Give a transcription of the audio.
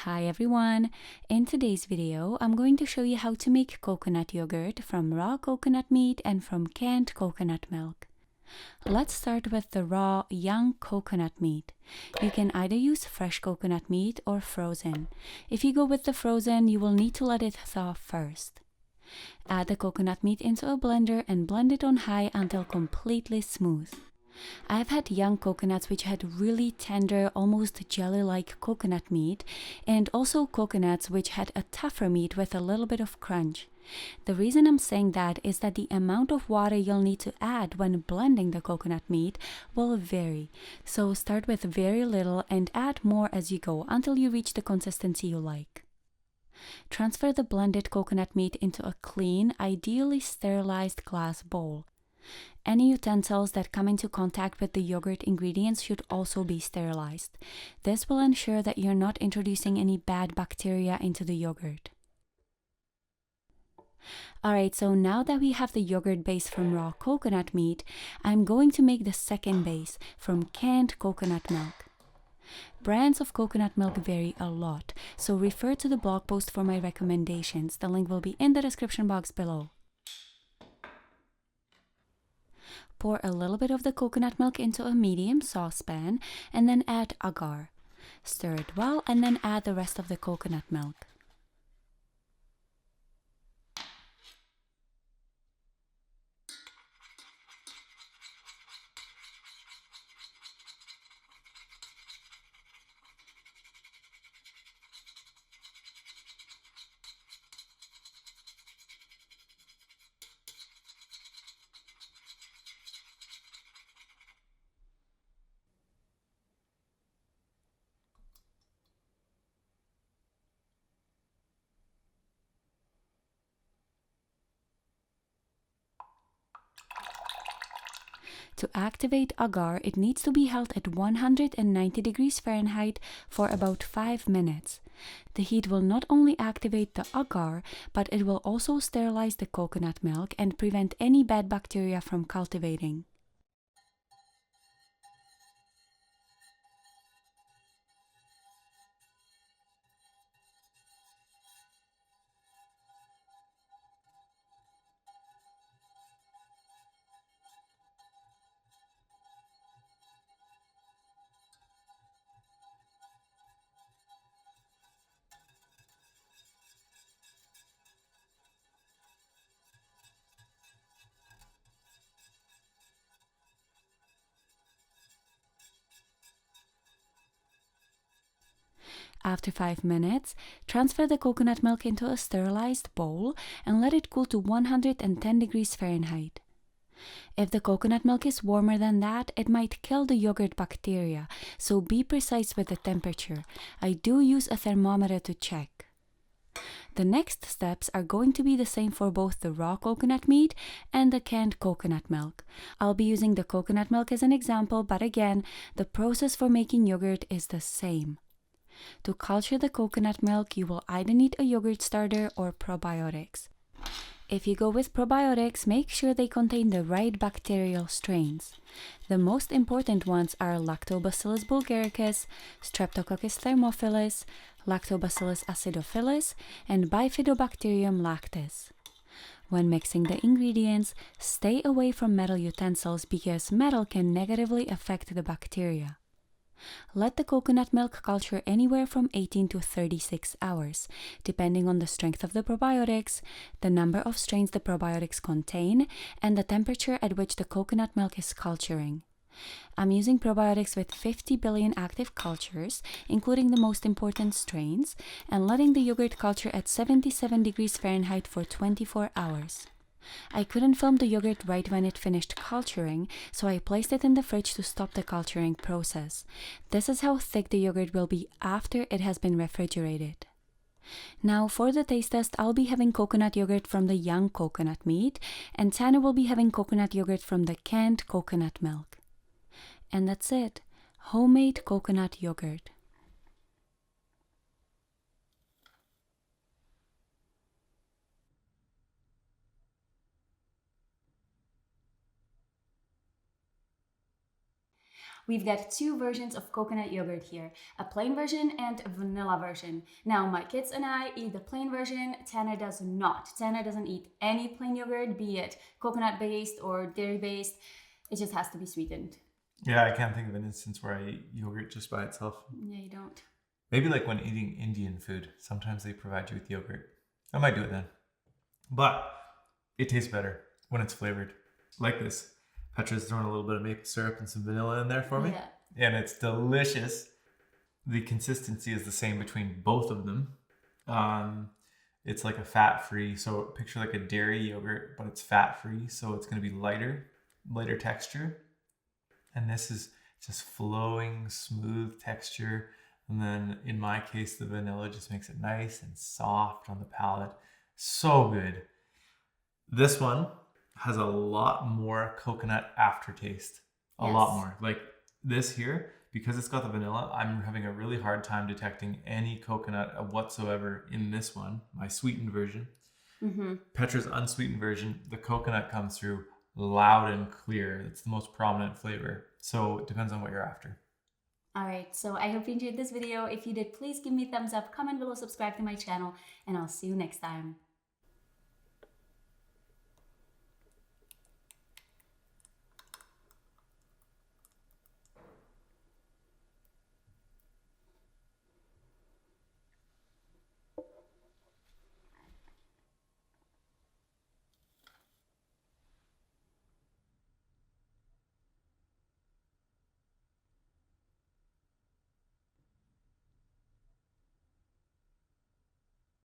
Hi everyone! In today's video, I'm going to show you how to make coconut yogurt from raw coconut meat and from canned coconut milk. Let's start with the raw, young coconut meat. You can either use fresh coconut meat or frozen. If you go with the frozen, you will need to let it thaw first. Add the coconut meat into a blender and blend it on high until completely smooth. I've had young coconuts which had really tender, almost jelly-like coconut meat, and also coconuts which had a tougher meat with a little bit of crunch. The reason I'm saying that is that the amount of water you'll need to add when blending the coconut meat will vary. So start with very little and add more as you go until you reach the consistency you like. Transfer the blended coconut meat into a clean, ideally sterilized glass bowl. Any utensils that come into contact with the yogurt ingredients should also be sterilized. This will ensure that you're not introducing any bad bacteria into the yogurt. Alright, so now that we have the yogurt base from raw coconut meat, I'm going to make the second base from canned coconut milk. Brands of coconut milk vary a lot, so refer to the blog post for my recommendations. The link will be in the description box below. Pour a little bit of the coconut milk into a medium saucepan and then add agar. Stir it well and then add the rest of the coconut milk. To activate agar, it needs to be held at 190 degrees Fahrenheit for about 5 minutes. The heat will not only activate the agar, but it will also sterilize the coconut milk and prevent any bad bacteria from cultivating. After 5 minutes, transfer the coconut milk into a sterilized bowl and let it cool to 110 degrees Fahrenheit. If the coconut milk is warmer than that, it might kill the yogurt bacteria, so be precise with the temperature. I do use a thermometer to check. The next steps are going to be the same for both the raw coconut meat and the canned coconut milk. I'll be using the coconut milk as an example, but again, the process for making yogurt is the same. To culture the coconut milk, you will either need a yogurt starter or probiotics. If you go with probiotics, make sure they contain the right bacterial strains. The most important ones are Lactobacillus bulgaricus, Streptococcus thermophilus, Lactobacillus acidophilus, and Bifidobacterium lactis. When mixing the ingredients, stay away from metal utensils because metal can negatively affect the bacteria. Let the coconut milk culture anywhere from 18 to 36 hours, depending on the strength of the probiotics, the number of strains the probiotics contain, and the temperature at which the coconut milk is culturing. I'm using probiotics with 50 billion active cultures, including the most important strains, and letting the yogurt culture at 77 degrees Fahrenheit for 24 hours. I couldn't film the yogurt right when it finished culturing, so I placed it in the fridge to stop the culturing process. This is how thick the yogurt will be after it has been refrigerated. Now for the taste test, I'll be having coconut yogurt from the young coconut meat, and Tana will be having coconut yogurt from the canned coconut milk. And that's it. Homemade coconut yogurt. We've got two versions of coconut yogurt here, a plain version and a vanilla version. Now, my kids and I eat the plain version. Tanner does not. Tanner doesn't eat any plain yogurt, be it coconut-based or dairy-based. It just has to be sweetened. Yeah, I can't think of an instance where I eat yogurt just by itself. Yeah, you don't. Maybe like when eating Indian food. Sometimes they provide you with yogurt. I might do it then. But it tastes better when it's flavored. Like this. Petra's throwing a little bit of maple syrup and some vanilla in there for me. Yeah. And it's delicious. The consistency is the same between both of them. It's like a fat-free, so picture like a dairy yogurt, but it's fat-free, so it's going to be lighter texture. And this is just flowing, smooth texture. And then in my case, the vanilla just makes it nice and soft on the palate. So good. This one has a lot more coconut aftertaste. A lot more. Like this here, because it's got the vanilla, I'm having a really hard time detecting any coconut whatsoever in this one, my sweetened version. Petra's unsweetened version, the coconut comes through loud and clear. It's the most prominent flavor. So it depends on what you're after. Alright, so I hope you enjoyed this video. If you did, please give me a thumbs up, comment below, subscribe to my channel, and I'll see you next time.